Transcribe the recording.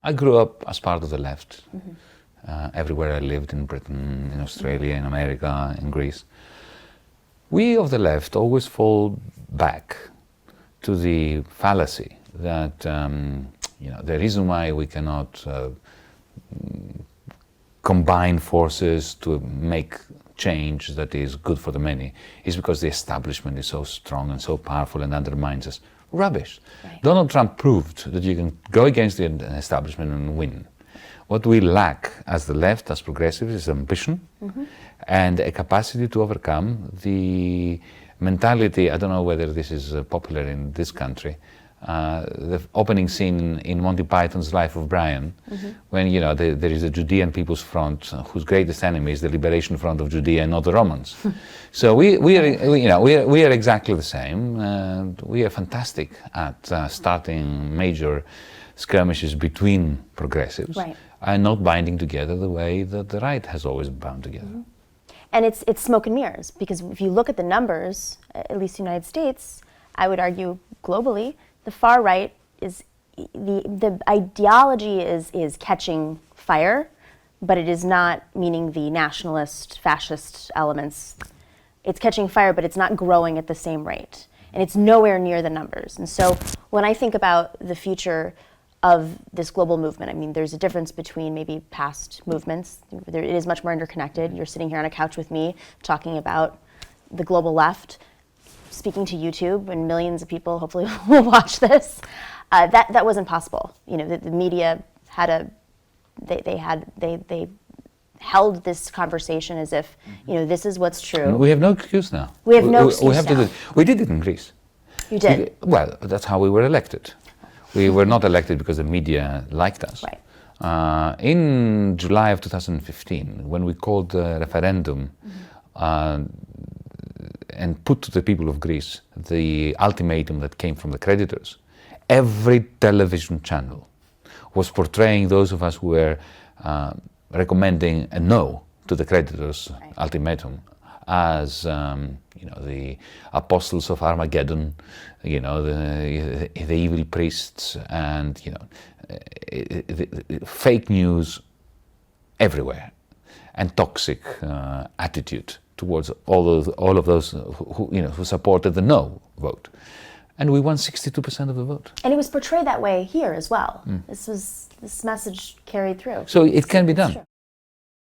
I grew up as part of the left. Everywhere I lived, in Britain, in Australia, in America, in Greece. We of the left always fall back to the fallacy that the reason why we cannot combine forces to make change that is good for the many is because the establishment is so strong and so powerful and undermines us. Rubbish. Right. Donald Trump proved that you can go against the establishment and win. What we lack as the left, as progressives, is ambition and a capacity to overcome the mentality. I don't know whether this is popular in this country. The opening scene in Monty Python's Life of Brian, when there is a Judean People's Front whose greatest enemy is the Liberation Front of Judea and not the Romans. So we are exactly the same. We are fantastic at starting major skirmishes between progressives, right, and not binding together the way that the right has always bound together. And it's smoke and mirrors, because if you look at the numbers, at least in the United States, I would argue globally, the far right is, the ideology is catching fire, but it is not, meaning the nationalist, fascist elements. It's catching fire, but it's not growing at the same rate. And it's nowhere near the numbers. And so when I think about the future of this global movement, I mean, there's a difference between maybe past movements. It is much more interconnected. You're sitting here on a couch with me talking about the global left, speaking to YouTube, and millions of people hopefully will watch this. That wasn't possible. The media had they held this conversation as if this is what's true. We have no excuse now. We have no excuse now. We did it in Greece. You did? Well, that's how we were elected. We were not elected because the media liked us. Right. In July of 2015, when we called the referendum and put to the people of Greece the ultimatum that came from the creditors, every television channel was portraying those of us who were recommending a no to the creditors' right, ultimatum as the apostles of Armageddon, the evil priests, and the fake news everywhere, and toxic attitude towards all of those who supported the no vote. And we won 62% of the vote. And it was portrayed that way here as well. This message carried through. So it can be done.